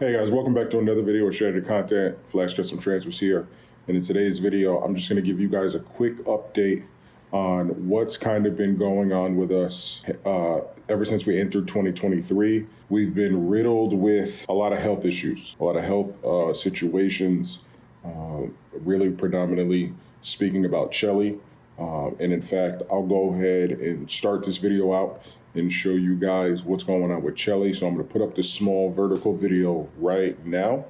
Hey guys, welcome back to another video of Shredded Content. Flash Custom Transfers here. And in today's video, I'm just going to give you guys a quick update on what's kind of been going on with us ever since we entered 2023. We've been riddled with a lot of health issues, a lot of health situations, really predominantly speaking about Chelly. And in fact, I'll go ahead and start this video out and show you guys what's going on with Chelly. So I'm going to put up this small vertical video right now.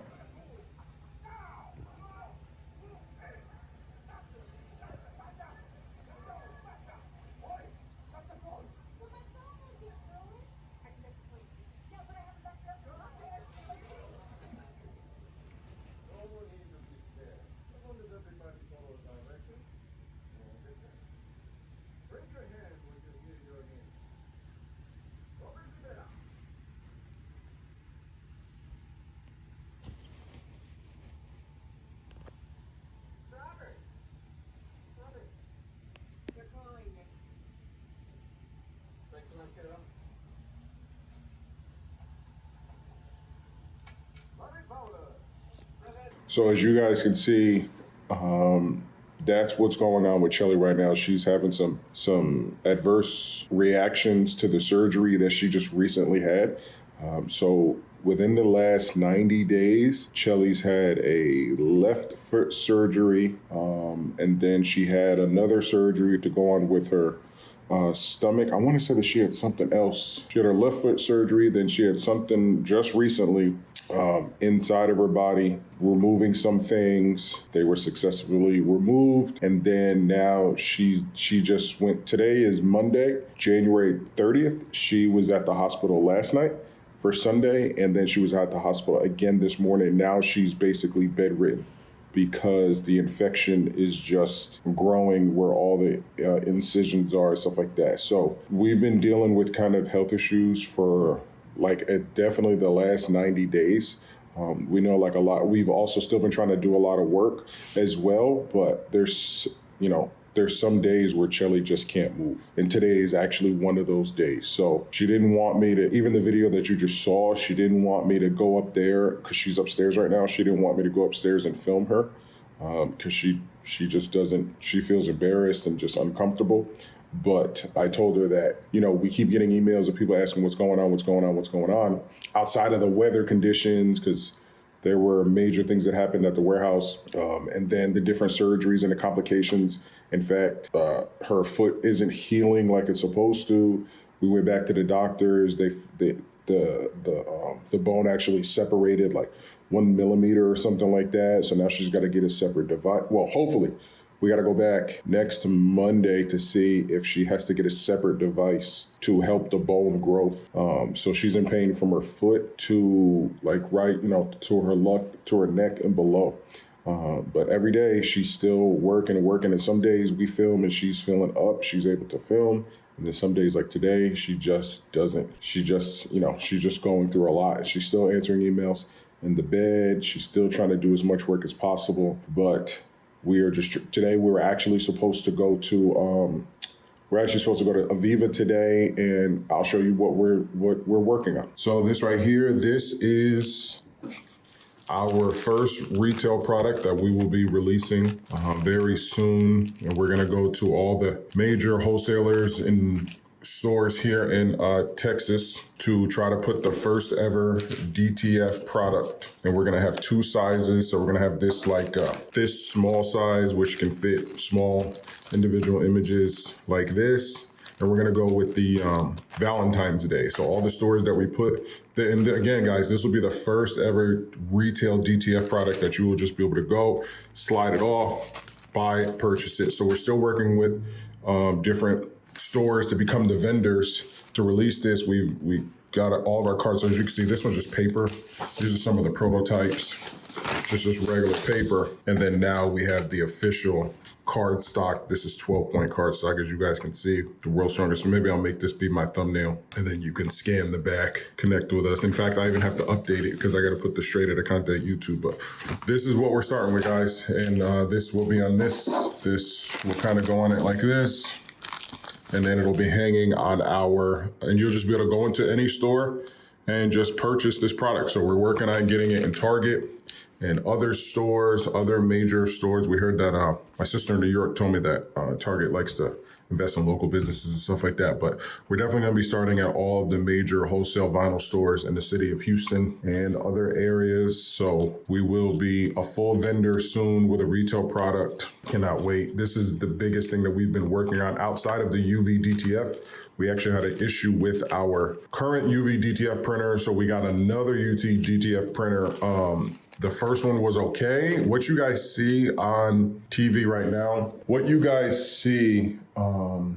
So as you guys can see, that's what's going on with Chelly right now. She's having some adverse reactions to the surgery that she just recently had. So within the last 90 days, Chelly's had a left foot surgery, and then she had another surgery to go on with her stomach. I want to say that she had something else. She had her left foot surgery, then she had something just recently inside of her body, removing some things. They were successfully removed. And then now she just went, today is Monday, January 30th. She was at the hospital last night for Sunday, and then she was at the hospital again this morning. Now she's basically bedridden because the infection is just growing where all the incisions are, stuff like that. So we've been dealing with kind of health issues for definitely the last 90 days. We know a lot. We've also still been trying to do a lot of work as well, but there's some days where Chelly just can't move. And today is actually one of those days. So she didn't want me to, even the video that you just saw, she didn't want me to go up there because she's upstairs right now. She didn't want me to go upstairs and film her because she just doesn't, she feels embarrassed and just uncomfortable. But I told her that, we keep getting emails of people asking what's going on outside of the weather conditions, because there were major things that happened at the warehouse, and then the different surgeries and the complications. In fact, her foot isn't healing like it's supposed to. We went back to the doctors. The bone actually separated like 1 millimeter or something like that. So now she's got to get a separate device. Well, hopefully. We got to go back next Monday to see if she has to get a separate device to help the bone growth. So she's in pain from her foot to to her neck and below. But every day she's still working. And some days we film and she's feeling up. She's able to film. And then some days like today, she just doesn't. She's just going through a lot. She's still answering emails in the bed. She's still trying to do as much work as possible. But today we were actually supposed to go to Aviva today, and I'll show you what we're working on. So this right here, this is our first retail product that we will be releasing very soon. And we're gonna go to all the major wholesalers and stores here in Texas to try to put the first ever DTF product. And we're gonna have two sizes. So we're gonna have this this small size, which can fit small individual images like this. And we're gonna go with the Valentine's Day. So all the stores that we put, and again, guys, this will be the first ever retail DTF product that you will just be able to go, slide it off, buy it, purchase it. So we're still working with different stores to become the vendors to release this. We got all of our cards. So as you can see, this one's just paper. These are some of the prototypes, just regular paper. And then now we have the official card stock. This is 12-point card stock, as you guys can see, the world's strongest. So maybe I'll make this be my thumbnail, and then you can scan the back, connect with us. In fact, I even have to update it because I got to put the straight out of content YouTube. But this is what we're starting with, guys. And this will be on this. This will kind of go on it like this. And then it'll be hanging on and you'll just be able to go into any store and just purchase this product. So we're working on getting it in Target and other stores, other major stores. We heard that my sister in New York told me that Target likes to invest in local businesses and stuff like that. But we're definitely going to be starting at all of the major wholesale vinyl stores in the city of Houston and other areas. So we will be a full vendor soon with a retail product. Cannot wait. This is the biggest thing that we've been working on outside of the UV DTF. We actually had an issue with our current UV DTF printer. So we got another UT DTF printer. The first one was okay. What you guys see on TV right now, what you guys see, all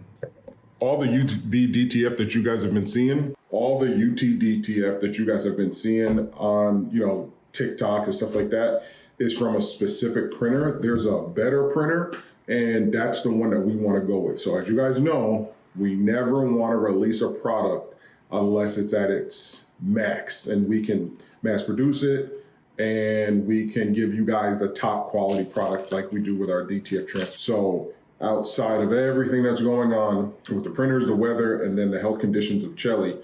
the UV DTF that you guys have been seeing, all the UT DTF that you guys have been seeing on, TikTok and stuff like that is from a specific printer. There's a better printer, and that's the one that we want to go with. So as you guys know, we never want to release a product unless it's at its max, and we can mass produce it, and we can give you guys the top quality product like we do with our DTF transfer. So outside of everything that's going on with the printers, the weather, and then the health conditions of Chelly,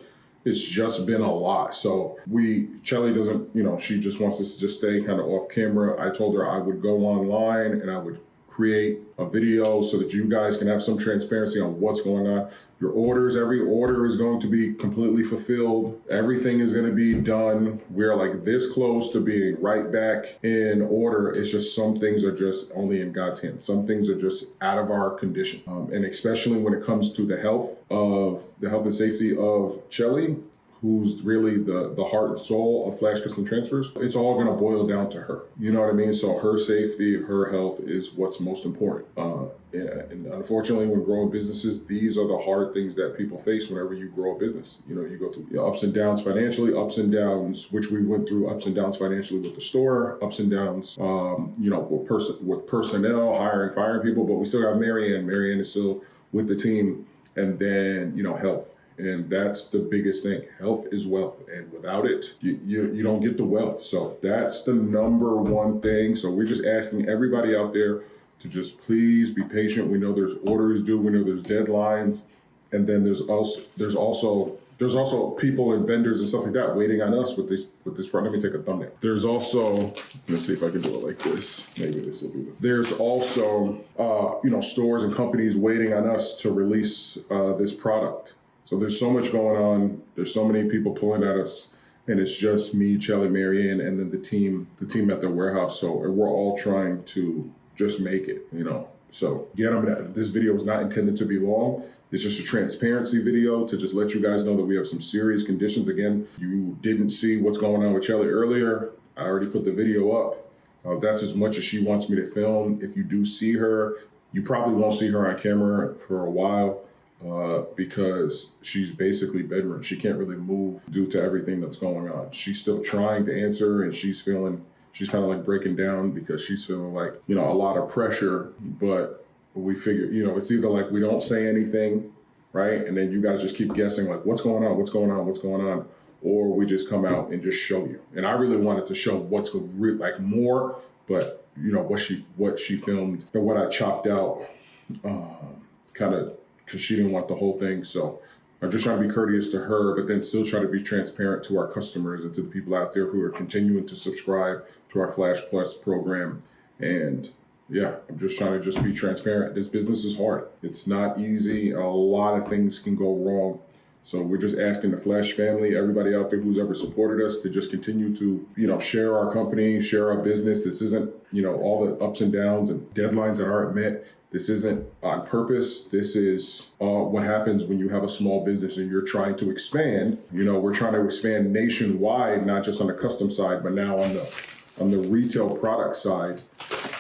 it's just been a lot. So Chelly doesn't, she just wants us to just stay kind of off camera. I told her I would go online and I would create a video so that you guys can have some transparency on what's going on. Your orders, every order is going to be completely fulfilled. Everything is going to be done. We're like this close to being right back in order. It's just some things are just only in God's hands. Some things are just out of our condition. And especially when it comes to the health and safety of Chelly, who's really the heart and soul of Flash Custom Transfers, it's all going to boil down to her. You know what I mean? So her safety, her health is what's most important. And unfortunately, when growing businesses, these are the hard things that people face whenever you grow a business. You go through ups and downs financially, ups and downs, which we went through, ups and downs financially with the store, ups and downs, with personnel, hiring, firing people, but we still got Marianne. Marianne is still with the team. And then, health. And that's the biggest thing. Health is wealth. And without it, you don't get the wealth. So that's the number one thing. So we're just asking everybody out there to just please be patient. We know there's orders due. We know there's deadlines. And then there's also people and vendors and stuff like that waiting on us with this product. Let me take a thumbnail. There's also, let's see if I can do it like this. Maybe this will do it. There's also, stores and companies waiting on us to release this product. So there's so much going on. There's so many people pulling at us, and it's just me, Chelly, Marianne, and then the team at the warehouse. So we're all trying to just make it, So this video is not intended to be long. It's just a transparency video to just let you guys know that we have some serious conditions. Again, you didn't see what's going on with Chelly earlier. I already put the video up. That's as much as she wants me to film. If you do see her, you probably won't see her on camera for a while. Because she's basically bedridden. She can't really move due to everything that's going on. She's still trying to answer, and she's kind of like breaking down because she's feeling like, a lot of pressure. But we figure, it's either like we don't say anything, right? And then you guys just keep guessing like, what's going on? Or we just come out and just show you. And I really wanted to show what's like more, but what she filmed and what I chopped out, kind of, because she didn't want the whole thing. So I'm just trying to be courteous to her, but then still try to be transparent to our customers and to the people out there who are continuing to subscribe to our Flash Plus program. And I'm just trying to be transparent. This business is hard. It's not easy. A lot of things can go wrong. So we're just asking the Flash family, everybody out there who's ever supported us, to just continue to, share our company, share our business. This isn't, all the ups and downs and deadlines that aren't met. This isn't on purpose. This is what happens when you have a small business and you're trying to expand. We're trying to expand nationwide, not just on the custom side, but now on the retail product side.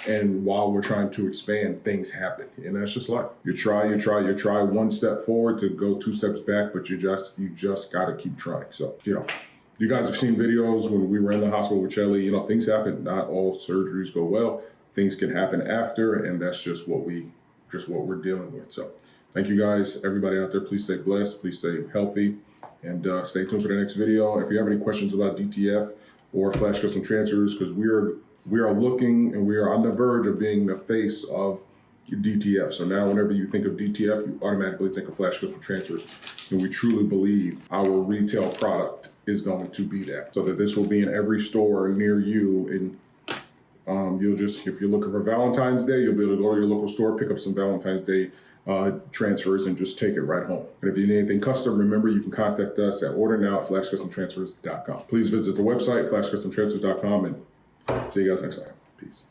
And while we're trying to expand, things happen. And that's just life. You try one step forward to go 2 steps back, but you just got to keep trying. So, you guys have seen videos when we were in the hospital with Chelly, things happen. Not all surgeries go well. Things can happen after, and that's just what we're dealing with. So thank you guys, everybody out there. Please stay blessed, please stay healthy, and stay tuned for the next video. If you have any questions about DTF or Flash Custom Transfers, because we are looking and we are on the verge of being the face of DTF. So now whenever you think of DTF, you automatically think of Flash Custom Transfers. And we truly believe our retail product is going to be that. So that this will be in every store near you. And you'll just, if you're looking for Valentine's Day, you'll be able to go to your local store, pick up some Valentine's Day transfers, and just take it right home. And if you need anything custom, remember you can contact us at ordernow@flashcustomtransfers.com. Please visit the website, flashcustomtransfers.com, and see you guys next time. Peace.